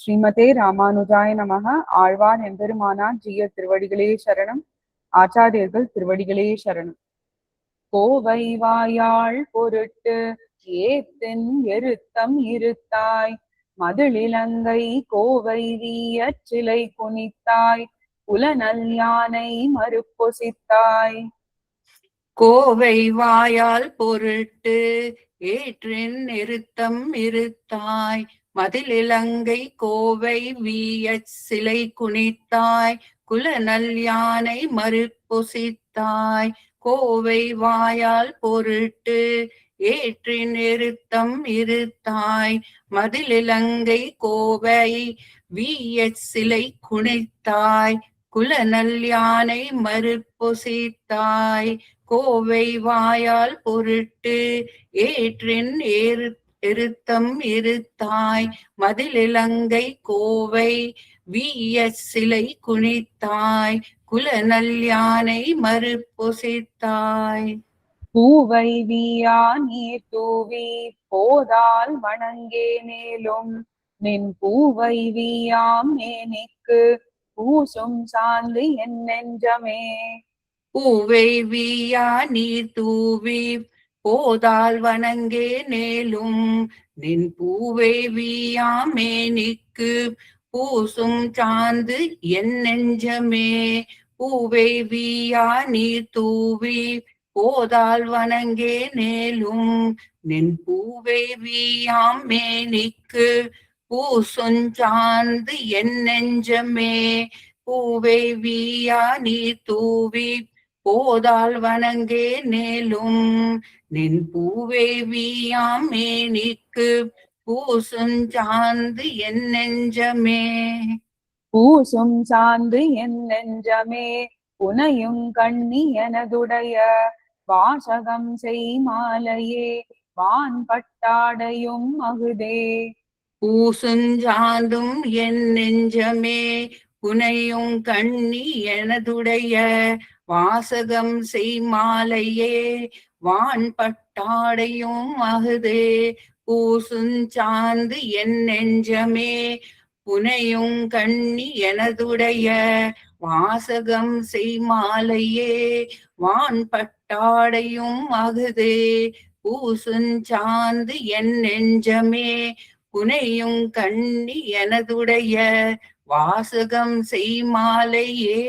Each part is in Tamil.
ஸ்ரீமதே ராமானுஜாய நமக. ஆழ்வார் எம்பெருமானார் ஜீய திருவடிகளே சரணம். ஆச்சாரியர்கள் திருவடிகளே சரணம். கோவை வாயாள் பொருட்டு ஏத்தின் எருத்தம் இருத்தாய், மதுளிலங்கை கோவை வீயச் சிலை குனித்தாய், புலனல் யானை மறுப்பொசித்தாய். கோவை வாயால் பொருட்டு ஏற்றின் நிறுத்தம் இருத்தாய், மதிலிலங்கை கோவை வீயச் சிலை குனித்தாய், குலநல் யானை மறுப்பொசித்தாய். கோவை வாயால் பொருட்டு ஏற்றின் நிறுத்தம் இருத்தாய், மதிலிலங்கை கோவை வீயச் சிலை குனித்தாய், குலநல் யானை மறுப்பொசித்தாய். கோவை வாயால் பொருட்டு ஏற்றின் எருத்தம் இருத்தாய், மதிலிலங்கை கோவை வீயச் சிலை குனித்தாய், குலநல் யானை மறுப்பொசித்தாய். பூவை வீயா நீர் தூவி போதால் வணங்கே மேலும், நின் பூவை வீயாம் மேனிக்கு பூசும் சார்ந்து என் நெஞ்சமே. பூவை வீயா நீர் தூவி போதால் வணங்கே நேலும், நின் பூவை வீயாம் மேனிக்கு பூசும் சார்ந்து என் நெஞ்சமே. பூவை வீயா நீர் தூவி போதால் வணங்கே நேலும், நின் பூவை வீயாம் மேனிக்கு பூசும் சார்ந்து என் நெஞ்சமே. பூவை வீயா நீர் தூவி போதால் வணங்கே நேலும், நின் பூவை வீயாம் மேனிக்கு பூசும் சார்ந்து என் நெஞ்சமே. பூசும் சார்ந்து என் நெஞ்சமே, புனையும் கண்ணி எனதுடைய வாசகம் செய் மாலையே, வான் பட்டாடையும் அகுதே. பூசும் சார்ந்தும் என் நெஞ்சமே, புனையும் கண்ணி எனதுடைய வாசகம் செய் மாலையே, வான் பட்டாடையும் அகுதே. பூசும் சார்ந்து என் நெஞ்சமே, புனையும் கண்ணி எனதுடைய வாசகம் செய் மாலையே, வான் பட்டாடையும் அகுதே. பூசும் சார்ந்து என் நெஞ்சமே, புனையும் கண்ணி எனதுடைய வாசகம் செய் மாலையே,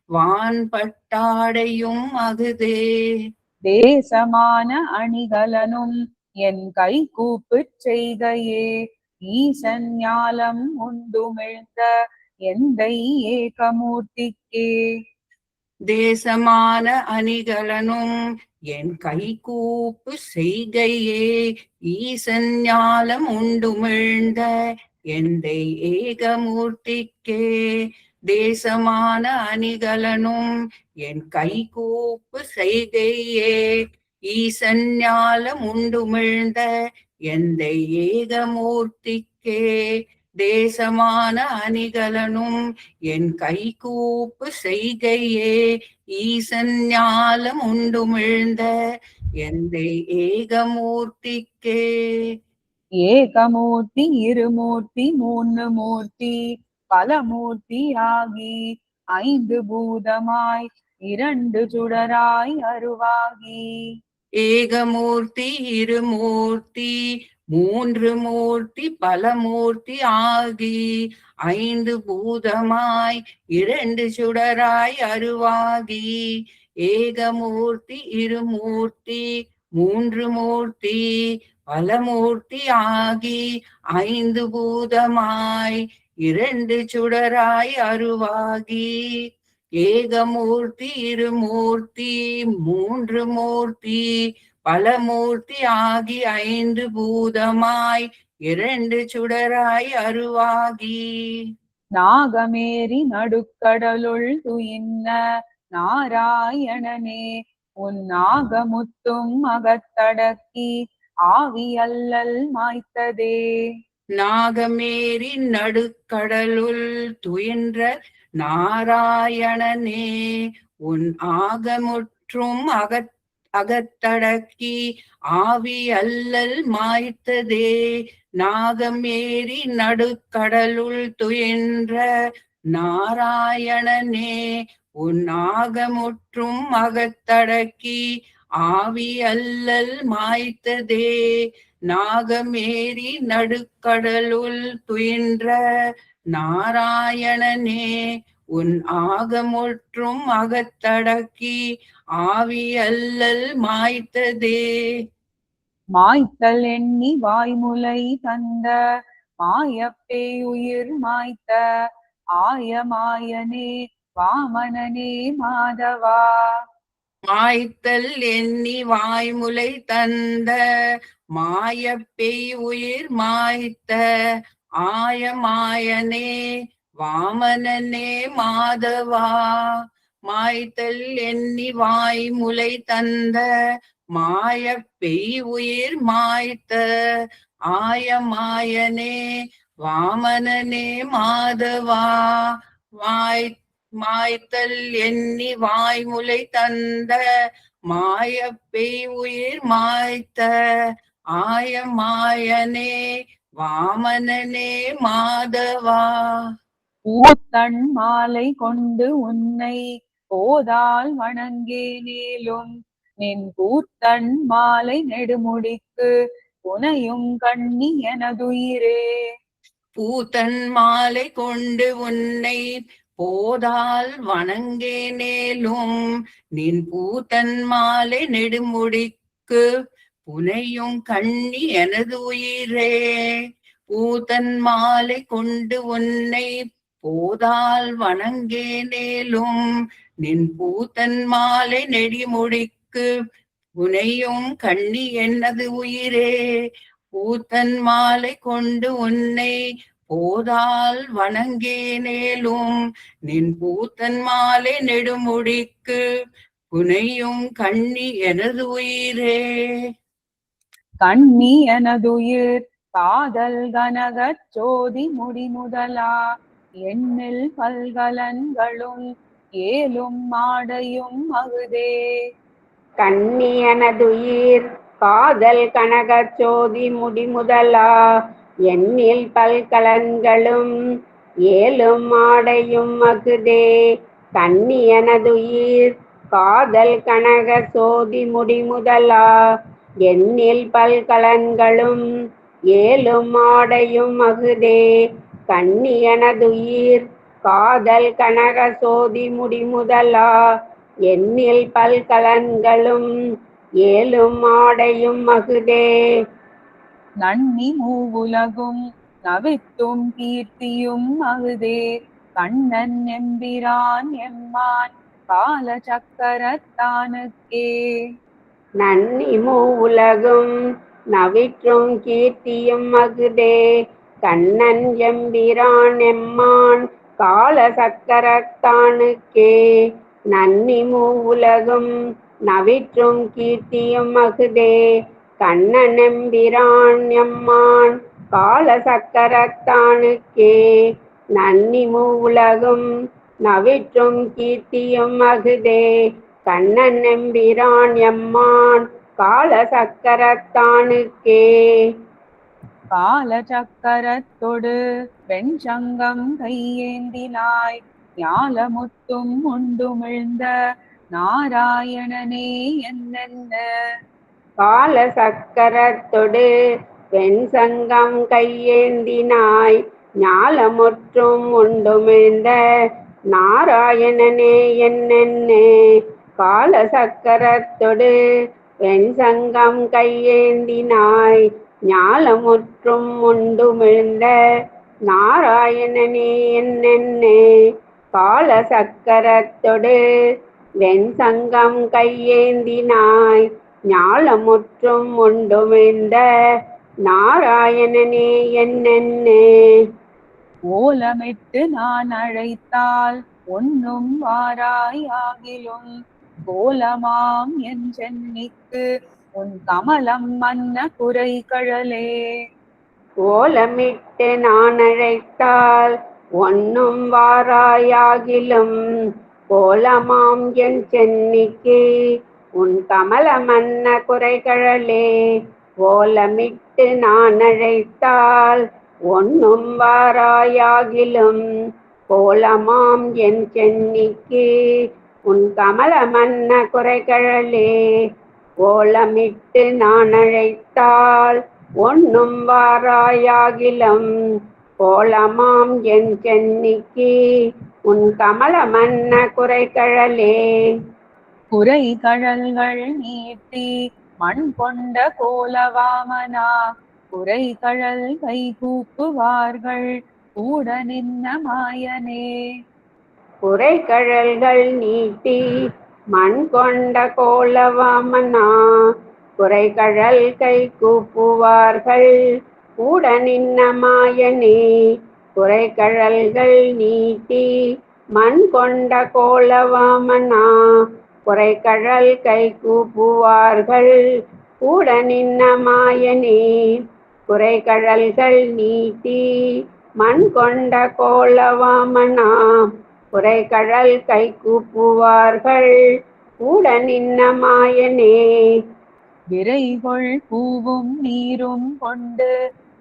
வான் பட்டாடையும் அகுதே. தேசமான அணிகலனும் என் கை கூப்புச் செய்கையே, ஈசன் ஞாலம் உண்டுமிழ்ந்த எந்தை ஏகமூர்த்திக்கே. தேசமான அணிகலனும் என் கை கூப்பு செய்கையே, ஈசன் ஞாலம் உண்டுமிழ்ந்த எந்தை ஏகமூர்த்திக்கே. தேசமான அணிகலனும் என் கை கூப்பு செய்கையே, ஈசன் ஞாலம் உண்டுமிழ்ந்த எந்தை ஏகமூர்த்திக்கே. தேசமான அணிகலனும் என் கை கூப்பு செய்கையே, ஈசன் ஞாலம் உண்டுமிழ்ந்த எந்தை ஏகமூர்த்திக்கே. ஏகமூர்த்தி இருமூர்த்தி மூன்று மூர்த்தி பலமூர்த்தி ஆகி, ஐந்து பூதமாய் இரண்டு சுடராய் அருவாகி. ஏகமூர்த்தி இருமூர்த்தி மூன்று மூர்த்தி பலமூர்த்தி ஆகி, ஐந்து பூதமாய் இரண்டு சுடராய் அருவாகி. ஏகமூர்த்தி இருமூர்த்தி மூன்று மூர்த்தி பலமூர்த்தி ஆகி, ஐந்து பூதமாய் இரண்டு சுடராய் அருவாகி. ஏகமூர்த்தி இருமூர்த்தி மூன்று மூர்த்தி பலமூர்த்தி ஆகி, ஐந்து பூதமாய் இரண்டு சுடராய் அருவாகி. நாகமேறி நடுக்கடலுள் துயின்ன நாராயணனே, உன் நாகமுத்தும் அகத்தடக்கி ஆவி அல்லல் மாய்த்ததே. நாகமேறி நடுக்கடலுள் துயின்ற நாராயணனே, உன் ஆகமுற்றும் அகத்தடக்கி ஆவி அல்லல் மாய்த்ததே. நாகமேறி நடுக்கடலுள் துயின்ற நாராயணனே உன் நாகமுற்றும் அகத்தடக்கி ஆவி அல்லல் மாய்த்ததே. நாகமேறி நடுக்கடலுள் துயின்ற நாராயணனே உன் ஆகமுற்றும் அகத்தடக்கி ஆவி அல்லல் மாய்த்ததே. மாய்த்தல் எண்ணி வாய்முலை தந்த மாயப்பேயுயிர் மாய்த்த ஆயமாயனே வாமனனே மாதவா. மாய்த்தல் எண்ணி வாய்முலை தந்த மாயப்பெய் உயிர் மாய்த்த ஆயமாயனே வாமனனே மாதவா. மாய்த்தல் எண்ணி வாய்முலை தந்த மாயப்பெய் உயிர் மாய்த்த ஆயமாயனே வாமனனே மாதவா. மாய்த்தல் எண்ணி வாய்முலை தந்த மாயப்பெய் உயிர் மாய்த்த ஆயமாயனே வாமனனே மாதவா. பூத்தன் மாலை கொண்டு உன்னை போதால் வணங்கேனேலும் நின் பூத்தன் மாலை நெடுமுடிக்கு புனையும் கண்ணி எனதுயிரே. பூத்தன் மாலை கொண்டு உன்னை போதால் வணங்கேனேலும் நின் பூத்தன் மாலை நெடுமுடிக்கு புனையும் கண்ணி எனது உயிரே. பூத்தன் மாலை கொண்டு உன்னை போதால் வணங்கேனேலும் நின் பூத்தன் மாலை நெடுமுடிக்கு புனையும் கண்ணி எனது உயிரே. பூத்தன் மாலை கொண்டு உன்னை போதால் வணங்கேனேலும் நின் பூத்தன் மாலை நெடுமுடிக்கு புனையும் கண்ணி எனது உயிரே. கண்ணி எனதுயிர் காதல் கனகச் சோதி முடிமுதலா எண்ணில் பல்கலன்களும் ஏலும் மாடையும் அகுதே. கண்ணி எனதுயிர் காதல் கனகச் சோதி முடிமுதலா எண்ணில் பல்கலன்களும் ஏலும் மாடையும் அகுதே. கண்ணி எனதுயிர் காதல் கனக சோதி முடிமுதலா எண்ணில் பல்கலன்களும் ஏலும் மாடையும் அகுதே. கண்ணி எனதுயிர் காதல் கனக சோதி முடிமுதலா எண்ணில் பல்கலன்களும் ஏலும் மாடையும் அகுதே. நன்னி மூவுலகும் நவித்தும் கீர்த்தியும் அகுதே. கண்ணன் எம்பிரான் எம்மான் கால சக்கரத்தானுக்கே. நன்னி மூவுலகும் நவிற்றும் கீர்த்தியும் அகுதே. கண்ணன் எம்பிரான் எம்மான் கால சக்கரத்தானுக்கே. நன்னி மூவுலகும் நவிற்றும் கீர்த்தியும் அகுதே. கண்ணன் எம்பிரான் எம்மான் கால சக்கரத்தானுக்கே. நன்னி மூவுலகும் நவிற்றும் கீர்த்தியும் அகுதே. கண்ணன் எம்பிரான் எம்மான் கால சக்கரத்தானுக்கே. கால சக்கரத்தொடு வெண்சங்கம் கையேந்தினாய் ஞாலமுத்தும் உண்டுமிழ்ந்த நாராயணனே என்னென்ன. கால சக்கரத்தொடு வெண்சங்கம் கையேந்தினாய் ஞாலமுற்றும் உண்டுமிழ்ந்த நாராயணனே என்னென்னே. கால சக்கரத்தொடு வெண்சங்கம் கையேந்தினாய் ஞாலமுற்றும் உண்டுமிழ்ந்த நாராயணனே என்னென்னே. கால சக்கரத்தொடு வெண்சங்கம் கையேந்தினாய் ஞாலமுற்றும் உண்டுமிழ்ந்த நாராயணனே என்னென்னே. ஓலமிட்டு நான் அழைத்தால் ஒன்னும் வாராய் ஆகிலும் கோலமாம் என் சென்னிக்கு உன் கமலம் மன்ன குறை கழலே. ஓலமிட்டு நான் அழைத்தால் ஒன்னும் வாராயாகிலும் கோலமாம் என் சென்னிக்கு உன் கமல மன்ன குறைகழலே ஓலமிட்டு நான் அழைத்தால் ஒன்னும் வாராயாகிலும் கோலமாம் என் சென்னிக்கு உன் கமல மன்ன குறைகழலே ஓலமிட்டு நான் அழைத்தால் ஒன்னும் வாராயாகிலும் கோலமாம் என் சென்னிக்கு உன் கமல மன்ன குறைகழலே. குறை கழல்கள் நீட்டி மண் கொண்ட கோலவாமனா குறை கழல் கை கூப்புவார்கள் கூட நின்ன மாயனே. குறை கழல்கள் நீட்டி மண் கொண்ட கோலவாமனா குறை கழல் கை கூப்புவார்கள் கூட நின்ன மாயனே. குறை கழல்கள் நீட்டி மண் கொண்ட கோலவாமனா குறை கழல் கை கூப்புவார்கள் கூட நின்ன மாயனே. குறை கழல்கள் நீட்டி மண் கொண்ட கோலவாமனா குறை கழல் கை கூப்புவார்கள் கூட நின்ன மாயனே. விரைகொள் பூவும் நீரும் கொண்டு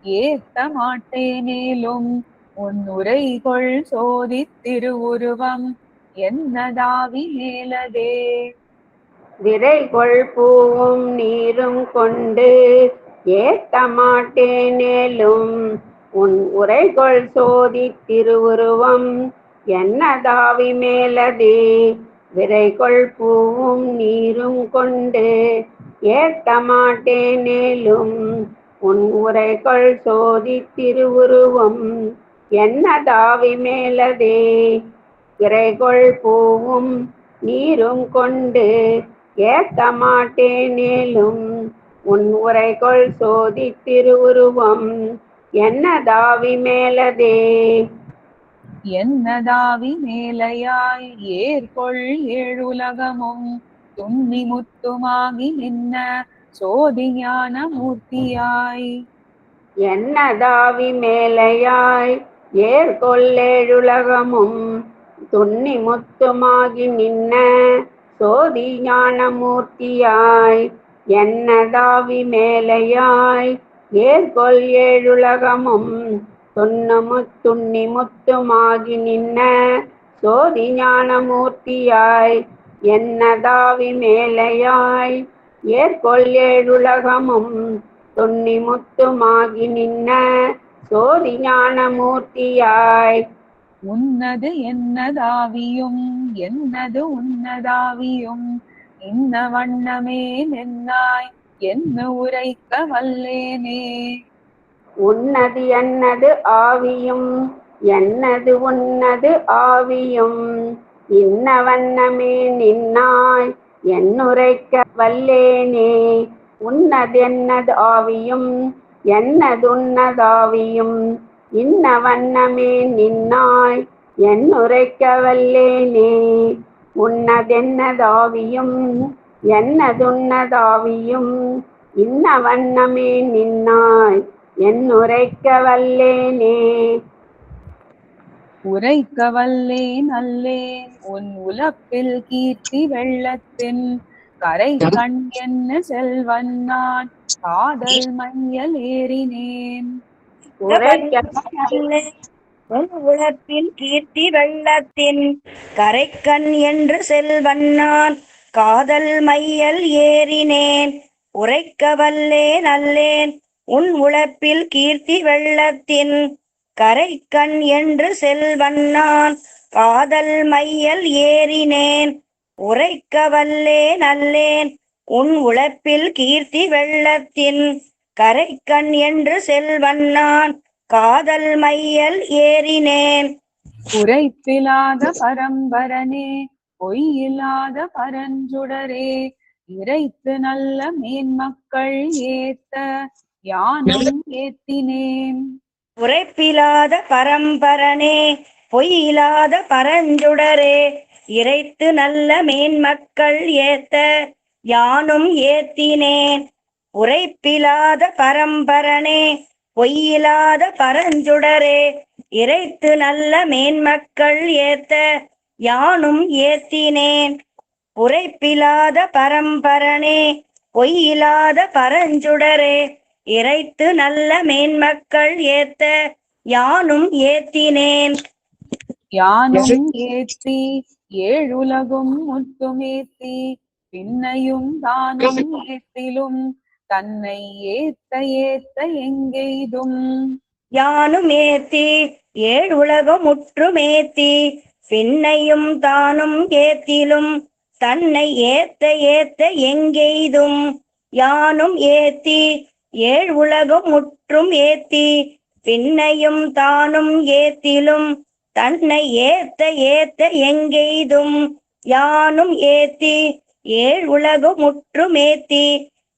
ஏத்த மாட்டேனேலும் உன் உரைகொள் சோதித் திருவுருவம் என்னதாவி மேலதே. விரைகொள் பூவும் நீரும் கொண்டு ஏத்த மாட்டேனேலும் உன் உரைகொள் சோதித் திருவுருவம் என்னதாவி மேலதே. விரைகொள் பூவும் நீரும் கொண்டு ஏத்த மாட்டேனேலும் உன் உரைகொள் சோதித் திருவுருவம் என்னதாவி மேலதே. விரைகொள் பூவும் நீரும் கொண்டு ஏத்த மாட்டேனேலும் உன் உரைகொள் சோதித் திருவுருவம் என்னதாவி மேலதே. என்னதாவி மேலையாய் ஏற்கொள் ஏழுலகமும் துன்னி முத்துமாகி நின்ன சோதிஞான மூர்த்தியாய். என்னதாவி மேலையாய் ஏற்கொள்ளேழுலகமும் துன்னி முத்துமாகி நின்ன சோதி ஞான மூர்த்தியாய். என்னதாவி மேலையாய் ஏற்கொள் ஏழுலகமும் துன்னி முத்துமாகி நின்ன சோதி ஞான மூர்த்தியாய். என்னதாவி மேலையாய் ஏற்கொள் ஏழுலகமும் துன்னி முத்துமாகி நின்ன சோதி ஞான மூர்த்தியாய். உன்னது என்னதாவியும் என்னது உன்னதாவியும் இன்ன வண்ணமே நின்னாய் என்ன உரைக்க வல்லேனே. உன்னது என்னது ஆவியும் என்னது உன்னது ஆவியும் இன்ன வண்ணமே நின்னாய் என்னுரைக்க வல்லேனே. உன்னது என்னது ஆவியும் என்னதுன்னதாவியும் இன்ன வண்ணமே நின்னாய் என்னுரைக்க வல்லேனே. உன்னதென்னதாவியும் என்னதுன்னதாவியும் இன்ன வண்ணமே நின்னாய் என்னுரைக்க வல்லேனே. உரைக்க வல்லேன் அல்லேன் உன் உலப்பில் கீர்த்தி வெள்ளத்தின் கரை கண் என்ன செல்வன் நான் காதல் மையல் ஏறினேன். உன் உலப்பில் கீர்த்தி வெள்ளத்தின் கரைக்கண் என்று செல்வன் நான் காதல் மையல் ஏறினேன். உரைக்க வல்லேன் அல்லேன் உன் உலப்பில் கீர்த்தி வெள்ளத்தின் கரைக்கண் என்று செல்வன் நான் காதல் மையல் ஏறினேன். உரைக்க வல்லேன் அல்லேன் உன் உலப்பில் கீர்த்தி வெள்ளத்தின் கரைக்கண் என்று செல்வன் நான் காதல் மையல் ஏறினேன். உரைப்பிலாத பரம்பரனே பொய்யில்லாத பரஞ்சுடரே இறைத்து நல்ல மேன்மக்கள் ஏத்த யானும் ஏத்தினேன். உரைப்பிலாத பரம்பரனே பொய்யில்லாத பரஞ்சுடரே இறைத்து நல்ல மேன்மக்கள் ஏத்த யானும் ஏத்தினேன். உரைப்பிலாத பரம்பரனே பொய்யில்லாத பரஞ்சுடரே இறைத்து நல்ல மேன்மக்கள் ஏத்த யானும் ஏத்தினேன். உரைப்பிலாத பரம்பரனே பொய்யிலாத பரஞ்சுடரே இறைத்து நல்ல மேன்மக்கள் ஏத்த யானும் ஏத்தினேன். யானும் ஏத்தி ஏழுலகும் முத்துமேத்தி பின்னையும் தானும் ஏத்திலும் தன்னை ஏத்த ஏத்த எங்கெய்தும். யானும் ஏத்தி ஏழுலகம் முற்றுமேத்தி பின்னையும் தானும் ஏத்திலும் தன்னை ஏத்த ஏத்த எங்கெய்தும். யானும் ஏத்தி ஏழுலகம் முற்றும் ஏத்தி பின்னையும் தானும் ஏத்திலும் தன்னை ஏத்த ஏத்த எங்கெய்தும். யானும் ஏத்தி ஏழுலகம் முற்றுமேத்தி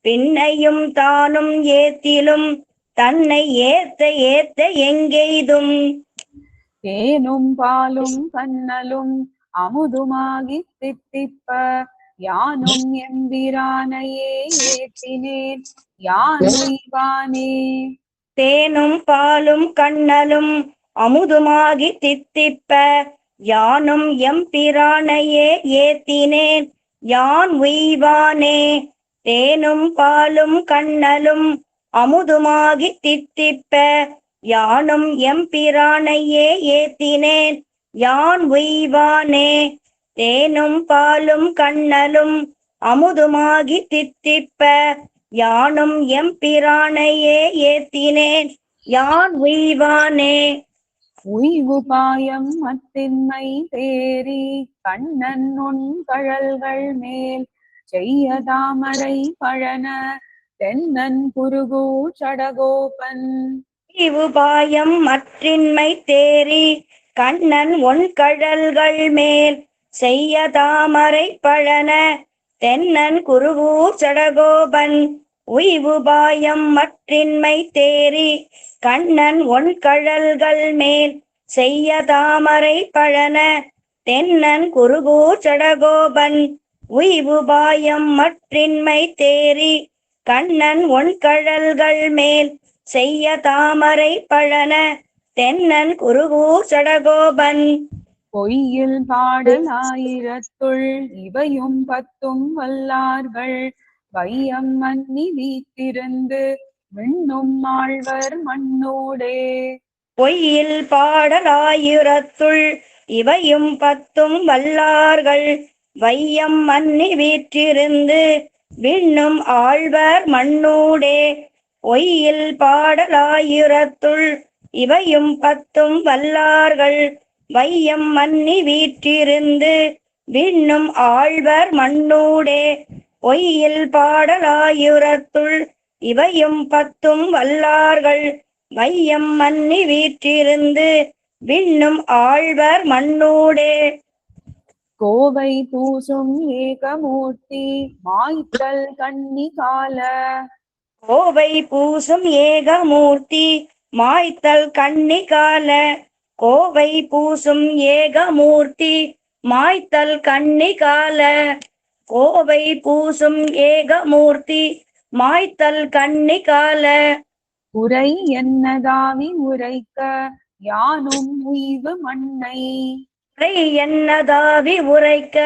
பின்னையும் தானும் ஏத்திலும் தன்னை ஏத்த ஏத்த எங்கெய்தும். தேனும் பாலும் கண்ணலும் அமுதுமாகி தித்திப்ப யானும் எம்பிரானையே ஏத்தினேன் யான் உய்வானே. தேனும் பாலும் கண்ணலும் அமுதுமாகி தித்திப்ப யானும் எம்பிரானையே ஏத்தினேன் யான் உய்வானே. தேனும் பாலும் கண்ணலும் அமுதுமாகி தித்திப்ப யானும் எம்பிரானையே ஏத்தினேன் யான் உய்வானே. தேனும் பாலும் கண்ணலும் அமுதுமாகி தித்திப்ப யானும் எம்பிரானையே ஏத்தினேன் யான் உய்வானே. உய்வு பாயம் மத்தின்மை தேரி கண்ணன் உன் கழல்கள் மேல் செய்ய தாமரை பழன தென்னன் குருகு சடகோபன். உபாயம் மற்றின்மை தேரி கண்ணன் ஒன் கழல்கள் மேல் செய்ய தாமரை பழன தென்னன் குருகூர் சடகோபன். உய்வுபாயம் மற்றின்மை தேரி கண்ணன் ஒன் கழல்கள் மேல் செய்ய தாமரை பழன தென்னன் குருகூர் சடகோபன். உய்வுபாயம் மற்றின்மை தேரி கண்ணன் ஒன் கழல்கள் மேல் செய்ய தாமரை பழன தென்னன் குருகூர் சடகோபன். பொய்யில் பாடல் ஆயிரத்துள் இவையும் பத்தும் வல்லார்கள் வையம் மன்னி வீற்றிருந்து விண்ணும் ஆழ்வர் மண்ணோடே. பொய்யில் பாடல் ஆயிரத்துள் இவையும் பத்தும் வல்லார்கள் வையம் மன்னி வீற்றிருந்து விண்ணும் ஆழ்வர் மண்ணூடே. பொய்யில் பாடல் ஆயிரத்துள் இவையும் பத்தும் வல்லார்கள் வையம் மன்னி வீற்றிருந்து விண்ணும் ஆழ்வர் மண்ணூடே. பொய்யில் பாடல் ஆயிரத்துள் இவையும் பத்தும் வல்லார்கள் வையம் மன்னி வீற்றிருந்து விண்ணும் ஆழ்வர் மண்ணூடே. கோவை பூசும் ஏகமூர்த்தி மாய்த்தல் கண்ணி கால. கோவை பூசும் ஏகமூர்த்தி மாய்த்தல் கண்ணி கால. கோவை பூசும் ஏகமூர்த்தி மாய்த்தல் கண்ணி கால. கோவை பூசும் ஏகமூர்த்தி மாய்த்தல் கண்ணி கால. உரை என்னதாவி உரைக்க யானும் உய்வு மண்ணை. குறை என்னதாவி உரைக்க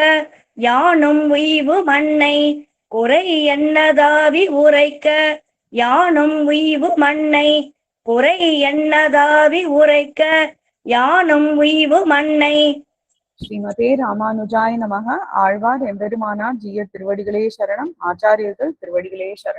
யானும் உய்வு மண்ணை. குறை என்னதாவி உரைக்க யானும் உய்வு மண்ணை. குறை என்னதாவி உரைக்க யானும் உய்வு மண்ணை. ஸ்ரீமதே ராமானுஜாய நமக. ஆழ்வார் எம்பெருமானார் ஜீயர் திருவடிகளே சரணம். ஆச்சாரியர்கள் திருவடிகளே சரணம்.